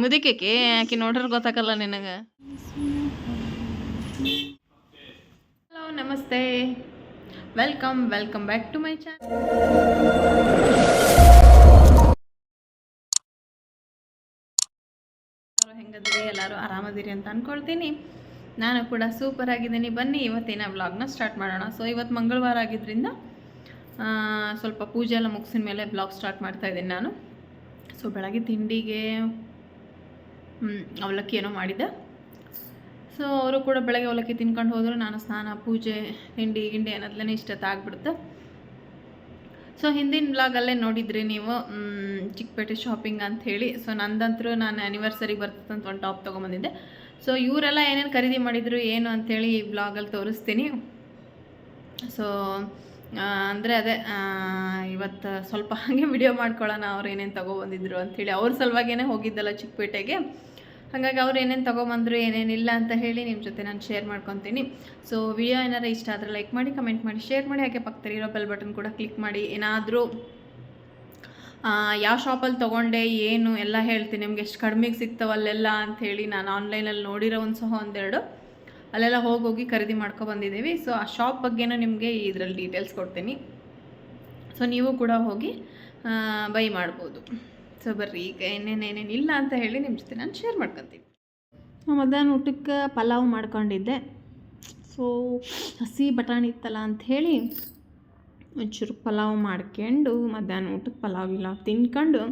ಮುದಿಕೇಕಿ ಆಕಿ ನೋಡ್ರೆ ಗೊತ್ತಾಗಲ್ಲ ನಿನಗೆ. ಹಲೋ ನಮಸ್ತೆ, welcome back to my channel. ಹೆಂಗದಿರಿ? ಎಲ್ಲರೂ ಆರಾಮದಿರಿ ಅಂತ ಅಂದ್ಕೊಳ್ತೀನಿ. ನಾನು ಕೂಡ ಸೂಪರ್ ಆಗಿದ್ದೀನಿ. ಬನ್ನಿ ಇವತ್ತಿನ ವ್ಲಾಗ್ನ ಸ್ಟಾರ್ಟ್ ಮಾಡೋಣ. ಸೊ ಇವತ್ತು ಮಂಗಳವಾರ ಆಗಿದ್ದರಿಂದ ಸ್ವಲ್ಪ ಪೂಜೆ ಎಲ್ಲ ಮುಗಿಸಿದ ಮೇಲೆ ಬ್ಲಾಗ್ ಸ್ಟಾರ್ಟ್ ಮಾಡ್ತಾಯಿದ್ದೀನಿ ನಾನು. ಸೊ ಬೆಳಗ್ಗೆ ತಿಂಡಿಗೆ ಅವಲಕ್ಕಿ ಏನೋ ಮಾಡಿದ್ದೆ. ಸೊ ಅವರು ಕೂಡ ಬೆಳಗ್ಗೆ ಅವಲಕ್ಕಿ ತಿನ್ಕೊಂಡು ಹೋದರು. ನಾನು ಸ್ನಾನ, ಪೂಜೆ, ತಿಂಡಿ ಅನ್ನೋದ್ಲೇ ಇಷ್ಟೊತ್ತಾಗ್ಬಿಡುತ್ತೆ. ಸೊ ಹಿಂದಿನ ಬ್ಲಾಗಲ್ಲೇ ನೋಡಿದ್ರಿ ನೀವು ಚಿಕ್ಕಪೇಟೆ ಶಾಪಿಂಗ್ ಅಂಥೇಳಿ. ಸೊ ನಂದಂತರೂ ನಾನು ಆ್ಯನಿವರ್ಸರಿ ಬರ್ತದಂತ ಒಂದು ಟಾಪ್ ತೊಗೊಂಬಂದಿದ್ದೆ. ಸೊ ಇವರೆಲ್ಲ ಏನೇನು ಖರೀದಿ ಮಾಡಿದರು ಏನು ಅಂಥೇಳಿ ಈ ಬ್ಲಾಗಲ್ಲಿ ತೋರಿಸ್ತೀನಿ. ಸೊ ಅಂದರೆ ಅದೇ ಇವತ್ತು ಸ್ವಲ್ಪ ಹಾಗೆ ವಿಡಿಯೋ ಮಾಡ್ಕೊಳ್ಳೋಣ ಅವ್ರು ಏನೇನು ತೊಗೊಬಂದಿದ್ರು ಅಂಥೇಳಿ. ಅವ್ರ ಸಲುವಾಗೇ ಹೋಗಿದ್ದಲ್ಲ ಚಿಕ್ಕಪೇಟೆಗೆ, ಹಾಗಾಗಿ ಅವ್ರು ಏನೇನು ತೊಗೊಂಬಂದರು ಏನೇನಿಲ್ಲ ಅಂತ ಹೇಳಿ ನಿಮ್ಮ ಜೊತೆ ನಾನು ಶೇರ್ ಮಾಡ್ಕೊತೀನಿ. ಸೊ ವಿಡಿಯೋ ಏನಾರು ಇಷ್ಟ ಆದರೆ ಲೈಕ್ ಮಾಡಿ, ಕಮೆಂಟ್ ಮಾಡಿ, ಶೇರ್ ಮಾಡಿ, ಹಾಗೆ ಪಕ್ಕದಲ್ಲಿರೋ ಬೆಲ್ ಬಟನ್ ಕೂಡ ಕ್ಲಿಕ್ ಮಾಡಿ. ಏನಾದರೂ ಯಾವ ಶಾಪಲ್ಲಿ ತೊಗೊಂಡೆ ಏನು ಎಲ್ಲ ಹೇಳ್ತೀನಿ. ನಿಮ್ಗೆ ಎಷ್ಟು ಕಡಿಮೆಗೆ ಸಿಗ್ತಾವಲ್ಲೆಲ್ಲ ಅಂಥೇಳಿ ನಾನು ಆನ್ಲೈನಲ್ಲಿ ನೋಡಿರೋ ಒಂದೆರಡು ಅಲ್ಲೆಲ್ಲ ಹೋಗಿ ಖರೀದಿ ಮಾಡ್ಕೊಬಂದಿದ್ದೀವಿ. ಸೊ ಆ ಶಾಪ್ ಬಗ್ಗೆನೂ ನಿಮಗೆ ಇದರಲ್ಲಿ ಡೀಟೇಲ್ಸ್ ಕೊಡ್ತೀನಿ. ಸೊ ನೀವು ಕೂಡ ಹೋಗಿ ಬೈ ಮಾಡ್ಬೋದು. ಸೊ ಬರ್ರಿ, ಈಗ ಏನೇನೇನಿಲ್ಲ ಅಂತ ಹೇಳಿ ನಿಮ್ಮ ಜೊತೆ ನಾನು ಶೇರ್ ಮಾಡ್ಕೊತೀನಿ. ಮಧ್ಯಾಹ್ನ ಊಟಕ್ಕೆ ಪಲಾವ್ ಮಾಡ್ಕೊಂಡಿದ್ದೆ. ಸೊ ಹಸಿ ಬಟಾಣಿ ಇತ್ತಲ್ಲ ಅಂಥೇಳಿ ಒಂಚೂರು ಪಲಾವ್ ಮಾಡ್ಕೊಂಡು ಮಧ್ಯಾಹ್ನ ಊಟಕ್ಕೆ ಪಲಾವ್ ಇಲ್ಲ ತಿನ್ಕೊಂಡು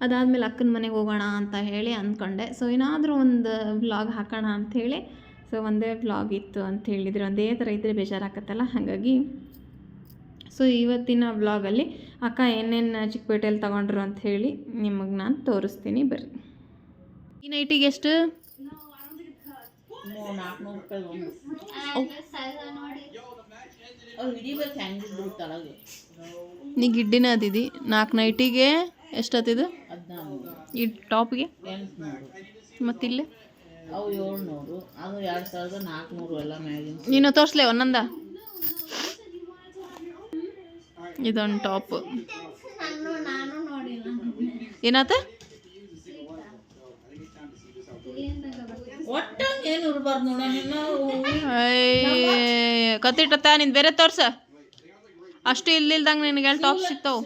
ಅದಾದಮೇಲೆ ಅಕ್ಕನ ಮನೆಗೆ ಹೋಗೋಣ ಅಂತ ಹೇಳಿ ಅಂದ್ಕೊಂಡೆ. ಸೊ ಏನಾದರೂ ಒಂದು ವ್ಲಾಗ್ ಹಾಕೋಣ ಅಂಥೇಳಿ. ಸೊ ಒಂದೇ ವ್ಲಾಗ್ ಇತ್ತು ಅಂತ ಹೇಳಿದರೆ ಒಂದೇ ಥರ ಇದ್ದರೆ ಬೇಜಾರಾಗತ್ತಲ್ಲ, ಹಾಗಾಗಿ ಸೊ ಇವತ್ತಿನ ವ್ಲಾಗಲ್ಲಿ ಅಕ್ಕ ಏನೇನು ಚಿಕ್ಕಪೇಟೆಯಲ್ಲಿ ತೊಗೊಂಡ್ರು ಅಂಥೇಳಿ ನಿಮಗೆ ನಾನು ತೋರಿಸ್ತೀನಿ. ಬರ್ರಿ. ಈ ನೈಟಿಗೆ ಎಷ್ಟು? ನೀ ಗಿಡ್ಡಿನ ಅದಿದಿ. 4 ನೈಟಿಗೆ ಎಷ್ಟು ಹತ್ತಿದು? ಈ ಟಾಪ್ಗೆ ಮತ್ತಿಲ್ಲೇ ಅವು 700, ಅದು 2400 ಎಲ್ಲ ಮ್ಯಾಗಿನ. ನೀನು ತೋರಿಸ್ಲೇ ಒಂದೊಂದ. ಇದೊಂದು ಟಾಪ್ ಏನಾತ? ಕತ್ತಿಟ್ಟತ್ತ ನಿನ್ ಬೇರೆ ತೋರ್ಸ. ಅಷ್ಟು ಇಲ್ದಂಗೆ ನಿನಗೆ ಟಾಪ್ ಸಿಗ್ತಾವ.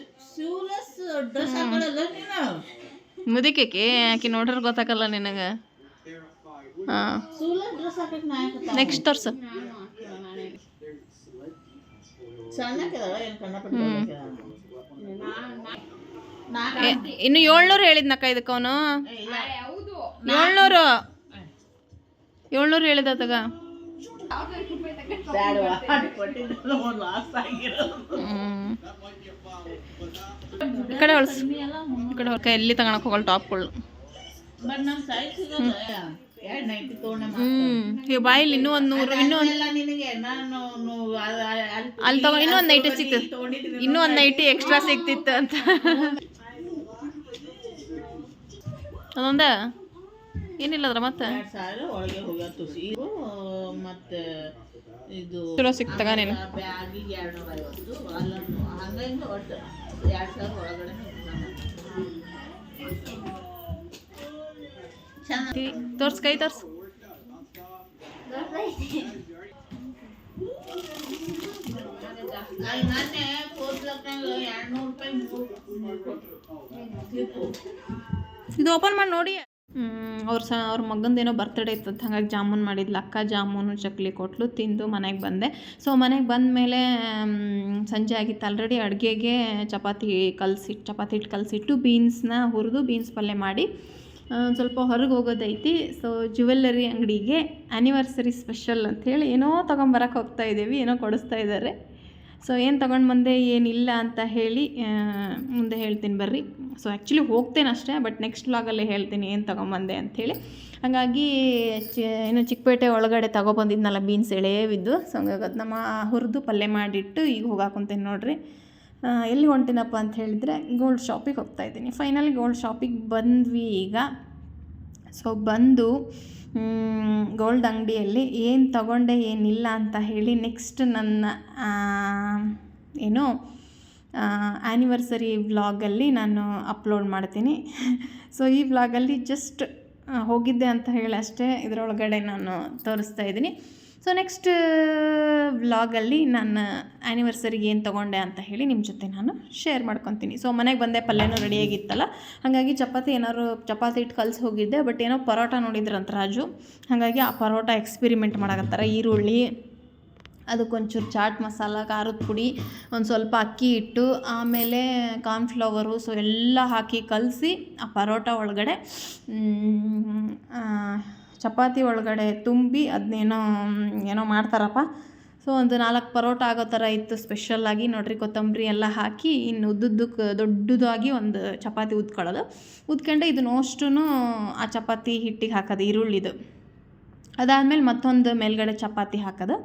ಮುದಿಕೇಕಿ ಆಕಿ ನೋಡ್ರೆ ಗೊತ್ತಾಗಲ್ಲ ನಿನಗೆ. ಹಾಂ, ನೆಕ್ಸ್ಟ್ ತೋರ್ಸ. ಇನ್ನು 700 ಹೇಳಿದ್ನಕ್ಕ ಇದಕ್ಕೆ ಅವನು. 700 ಹೇಳಿದ ತಗ. ಈ ಕಡೆ ಹೊಳ್ಸು, ಈ ಕಡೆ ಹೊಳ್ಕ. ಎಲ್ಲಿ ತಗೊಳಕ್ ಹೋಗಲ್ಲ ಟಾಪ್ಗಳು. ಈ ಬಾಯಿಲ್ ಇನ್ನೂ ಒಂದು 100, ಅಲ್ಲಿ ತಗೋ. ಇನ್ನೂ ಒಂದು ನೈಟಿ ಸಿಕ್ತಿತ್ತು, ಇನ್ನೂ ಒಂದು ನೈಟಿ ಎಕ್ಸ್ಟ್ರಾ ಸಿಗ್ತಿತ್ತು ಅಂತ. ಅದೊಂದ ಏನಿಲ್ಲ ಅದ್ರ ಮತ್ತೆ ಚಲೋ ಸಿಕ್ತಾಗ ನೀನು. ತೋರ್ಸ್, ಕೈ ತೋರ್ಸ್. ಇದು ಓಪನ್ ಮಾಡಿ ನೋಡಿ. ಅವ್ರ ಮಗಂದೇನೋ ಬರ್ತ್ಡೇ ಇತ್ತು, ಹಾಗಾಗಿ ಜಾಮೂನ್ ಮಾಡಿದ್ಲು ಅಕ್ಕ. ಜಾಮೂನು ಚಕ್ಲಿ ಕೊಟ್ಲು, ತಿಂದು ಮನೆಗೆ ಬಂದೆ. ಸೊ ಮನೆಗೆ ಬಂದ ಮೇಲೆ ಸಂಜೆ ಆಗಿತ್ತು ಆಲ್ರೆಡಿ. ಅಡುಗೆಗೆ ಚಪಾತಿ ಹಿಟ್ಟು ಕಲಸಿಟ್ಟು ಬೀನ್ಸ್ನ ಹುರಿದು ಬೀನ್ಸ್ ಪಲ್ಯ ಮಾಡಿ ಸ್ವಲ್ಪ ಹೊರಗೆ ಹೋಗೋದೈತಿ. ಸೊ ಜ್ಯುವೆಲ್ಲರಿ ಅಂಗಡಿಗೆ ಆ್ಯನಿವರ್ಸರಿ ಸ್ಪೆಷಲ್ ಅಂಥೇಳಿ ಏನೋ ತೊಗೊಂಬರಕ್ಕೆ ಹೋಗ್ತಾಯಿದ್ದೀವಿ, ಏನೋ ಕೊಡಿಸ್ತಾ ಇದ್ದಾರೆ. ಸೊ ಏನು ತೊಗೊಂಡು ಬಂದೆ ಏನಿಲ್ಲ ಅಂತ ಹೇಳಿ ಮುಂದೆ ಹೇಳ್ತೀನಿ ಬರ್ರಿ. ಸೊ ಆ್ಯಕ್ಚುಲಿ ಹೋಗ್ತೇನೆ ಅಷ್ಟೇ, ಬಟ್ ನೆಕ್ಸ್ಟ್ ವ್ಲಾಗಲ್ಲೇ ಹೇಳ್ತೀನಿ ಏನು ತೊಗೊಂಬಂದೆ ಅಂಥೇಳಿ. ಹಾಗಾಗಿ ಏನು ಚಿಕ್ಕಪೇಟೆ ಒಳಗಡೆ ತೊಗೊಬಂದಿದ್ನಲ್ಲ ಬೀನ್ಸ್ ಎಳೆವಿದ್ದು. ಸೊ ಹಂಗಾಗಿ ಅದನ್ನ ಹುರಿದು ಪಲ್ಯ ಮಾಡಿಟ್ಟು ಈಗ ಹೋಗಾಕೊಂತೀನಿ ನೋಡ್ರಿ. ಎಲ್ಲಿ ಹೊಂಟಿನಪ್ಪ ಅಂತ ಹೇಳಿದರೆ ಗೋಲ್ಡ್ ಶಾಪಿಗೆ ಹೋಗ್ತಾಯಿದ್ದೀನಿ. ಫೈನಲಿ ಗೋಲ್ಡ್ ಶಾಪಿಗೆ ಬಂದ್ವಿ ಈಗ. ಸೊ ಬಂದು ಗೋಲ್ಡ್ ಅಂಗಡಿಯಲ್ಲಿ ಏನು ತಗೊಂಡೆ ಏನಿಲ್ಲ ಅಂತ ಹೇಳಿ ನೆಕ್ಸ್ಟ್ ನನ್ನ ಏನು ಆ್ಯನಿವರ್ಸರಿ ವ್ಲಾಗಲ್ಲಿ ನಾನು ಅಪ್ಲೋಡ್ ಮಾಡ್ತೀನಿ. ಸೊ ಈ ವ್ಲಾಗಲ್ಲಿ ಜಸ್ಟ್ ಹೋಗಿದ್ದೆ ಅಂತ ಹೇಳಿ ಅಷ್ಟೇ ಇದರೊಳಗಡೆ ನಾನು ತೋರಿಸ್ತಾ ಇದ್ದೀನಿ. ಸೊ ನೆಕ್ಸ್ಟ್ ವ್ಲಾಗಲ್ಲಿ ನಾನು ಆ್ಯನಿವರ್ಸರಿಗೆ ಏನು ತೊಗೊಂಡೆ ಅಂತ ಹೇಳಿ ನಿಮ್ಮ ಜೊತೆ ನಾನು ಶೇರ್ ಮಾಡ್ಕೊತೀನಿ. ಸೊ ಮನೆಗೆ ಬಂದೆ, ಪಲ್ಯನೂ ರೆಡಿಯಾಗಿತ್ತಲ್ಲ, ಹಾಗಾಗಿ ಚಪಾತಿ ಹಿಟ್ಟು ಕಲಿಸಿ ಹೋಗಿದ್ದೆ. ಬಟ್ ಏನೋ ಪರೋಟ ನೋಡಿದ್ರಂತ ರಾಜು, ಹಾಗಾಗಿ ಆ ಪರೋಟ ಎಕ್ಸ್ಪಿರಿಮೆಂಟ್ ಮಾಡಕತ್ತಾರೆ. ಈರುಳ್ಳಿ, ಅದಕ್ಕೊಂಚೂರು ಚಾಟ್ ಮಸಾಲ, ಖಾರದ ಪುಡಿ, ಒಂದು ಸ್ವಲ್ಪ ಅಕ್ಕಿ ಹಿಟ್ಟು, ಆಮೇಲೆ ಕಾರ್ನ್ಫ್ಲವರು, ಸೊ ಎಲ್ಲ ಹಾಕಿ ಕಲಸಿ ಆ ಪರೋಟ ಒಳಗಡೆ ಚಪಾತಿ ಒಳಗಡೆ ತುಂಬಿ ಅದನ್ನೇನೋ ಮಾಡ್ತಾರಪ್ಪ. ಸೊ ಒಂದು 4 ಪರೋಟ ಆಗೋ ಥರ ಇತ್ತು ಸ್ಪೆಷಲ್ಲಾಗಿ. ನೋಡಿರಿ, ಕೊತ್ತಂಬರಿ ಎಲ್ಲ ಹಾಕಿ ಇನ್ನು ಉದ್ದುದ್ದಕ್ಕೆ ದೊಡ್ಡದಾಗಿ ಒಂದು ಚಪಾತಿ ಉದ್ಕೊಳ್ಳೋದು. ಉದ್ಕೊಂಡೆ ಇದನ್ನೋಷ್ಟು ಆ ಚಪಾತಿ ಹಿಟ್ಟಿಗೆ ಹಾಕೋದು, ಈರುಳ್ಳಿದು. ಅದಾದಮೇಲೆ ಮತ್ತೊಂದು ಮೇಲ್ಗಡೆ ಚಪಾತಿ ಹಾಕೋದು.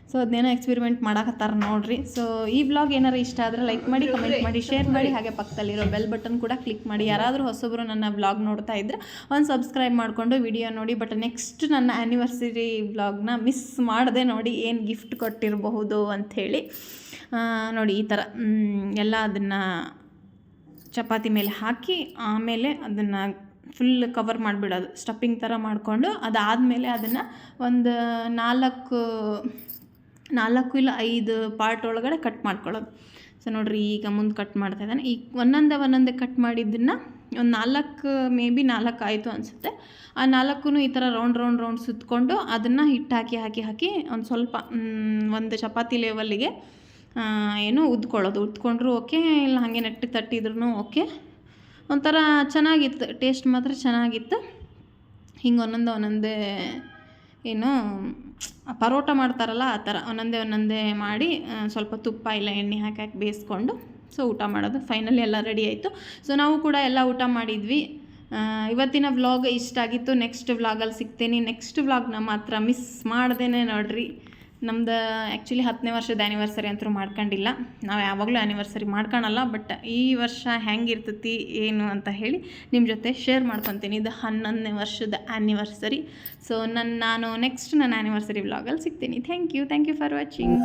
ಸೊ ಅದನ್ನೇನೋ ಎಕ್ಸ್ಪೆರಿಮೆಂಟ್ ಮಾಡಕತ್ತಾರ ನೋಡಿರಿ. ಸೊ ಈ ವ್ಲಾಗ್ ಏನಾರು ಇಷ್ಟ ಆದರೆ ಲೈಕ್ ಮಾಡಿ, ಕಮೆಂಟ್ ಮಾಡಿ, ಶೇರ್ ಮಾಡಿ, ಹಾಗೆ ಪಕ್ಕದಲ್ಲಿರೋ ಬೆಲ್ ಬಟನ್ ಕೂಡ ಕ್ಲಿಕ್ ಮಾಡಿ. ಯಾರಾದರೂ ಹೊಸಬರು ನನ್ನ ವ್ಲಾಗ್ ನೋಡ್ತಾ ಇದ್ದರೆ ಒಂದು ಸಬ್ಸ್ಕ್ರೈಬ್ ಮಾಡಿಕೊಂಡು ವಿಡಿಯೋ ನೋಡಿ. ಬಟ್ ನೆಕ್ಸ್ಟ್ ನನ್ನ ಆ್ಯನಿವರ್ಸರಿ ವ್ಲಾಗ್ನ ಮಿಸ್ ಮಾಡದೆ ನೋಡಿ, ಏನು ಗಿಫ್ಟ್ ಕೊಟ್ಟಿರಬಹುದು ಅಂಥೇಳಿ. ನೋಡಿ ಈ ಥರ ಎಲ್ಲ ಅದನ್ನು ಚಪಾತಿ ಮೇಲೆ ಹಾಕಿ ಆಮೇಲೆ ಅದನ್ನು ಫುಲ್ ಕವರ್ ಮಾಡಿಬಿಡೋದು, ಸ್ಟಫಿಂಗ್ ಥರ ಮಾಡಿಕೊಂಡು ಅದಾದಮೇಲೆ ಅದನ್ನು ಒಂದು 4 ಇಲ್ಲ 5 ಪಾರ್ಟ್ ಒಳಗಡೆ ಕಟ್ ಮಾಡ್ಕೊಳ್ಳೋದು. ಸೊ ನೋಡಿರಿ, ಈಗ ಮುಂದೆ ಕಟ್ ಮಾಡ್ತಾಯಿದ್ದಾನೆ. ಈಗ ಒಂದೊಂದೇ ಕಟ್ ಮಾಡಿದ್ದನ್ನು ಒಂದು 4 ಆಯಿತು ಅನಿಸುತ್ತೆ. ಆ 4 ಈ ಥರ ರೌಂಡ್ ಸುತ್ತಕೊಂಡು ಅದನ್ನು ಹಿಟ್ಟು ಹಾಕಿ ಒಂದು ಸ್ವಲ್ಪ ಒಂದು ಚಪಾತಿ ಲೆವೆಲ್ಲಿಗೆ ಉದ್ಕೊಂಡ್ರು ಓಕೆ, ಇಲ್ಲ ಹಾಗೆ ನೆಟ್ಟಿಗೆ ತಟ್ಟಿದ್ರೂ ಓಕೆ. ಒಂಥರ ಚೆನ್ನಾಗಿತ್ತು, ಟೇಸ್ಟ್ ಮಾತ್ರ ಚೆನ್ನಾಗಿತ್ತು. ಹಿಂಗೆ ಒಂದೊಂದೇ ಪರೋಟ ಮಾಡ್ತಾರಲ್ಲ ಆ ಥರ ಒಂದೊಂದೇ ಮಾಡಿ ಸ್ವಲ್ಪ ತುಪ್ಪ ಇಲ್ಲ ಎಣ್ಣೆ ಹಾಕಿ ಬೇಯಿಸ್ಕೊಂಡು ಸೊ ಊಟ ಮಾಡೋದು. ಫೈನಲಿ ಎಲ್ಲ ರೆಡಿ ಆಯಿತು. ಸೊ ನಾವು ಕೂಡ ಎಲ್ಲ ಊಟ ಮಾಡಿದ್ವಿ. ಇವತ್ತಿನ ವ್ಲಾಗ್ ಇಷ್ಟ ಆಗಿತ್ತು. ನೆಕ್ಸ್ಟ್ ವ್ಲಾಗಲ್ಲಿ ಸಿಗ್ತೀನಿ. ನೆಕ್ಸ್ಟ್ ವ್ಲಾಗ್ನ ಮಾತ್ರ ಮಿಸ್ ಮಾಡ್ದೇನೆ ನೋಡಿರಿ. ನಮ್ದು ಆ್ಯಕ್ಚುಲಿ 10ನೇ ವರ್ಷದ ಆ್ಯನಿವರ್ಸರಿ ಅಂತೂ ಮಾಡ್ಕೊಂಡಿಲ್ಲ. ನಾವು ಯಾವಾಗಲೂ ಆ್ಯನಿವರ್ಸರಿ ಮಾಡ್ಕೊಳಲ್ಲ. ಬಟ್ ಈ ವರ್ಷ ಹೆಂಗಿರ್ತೈತಿ ಏನು ಅಂತ ಹೇಳಿ ನಿಮ್ಮ ಜೊತೆ ಶೇರ್ ಮಾಡ್ಕೊತೀನಿ. ಇದು 11ನೇ ವರ್ಷದ ಆ್ಯನಿವರ್ಸರಿ. ಸೊ ನಾನು ನೆಕ್ಸ್ಟ್ ನನ್ನ ಆ್ಯನಿವರ್ಸರಿ ವ್ಲಾಗಲ್ಲಿ ಸಿಗ್ತೀನಿ. Thank you for watching.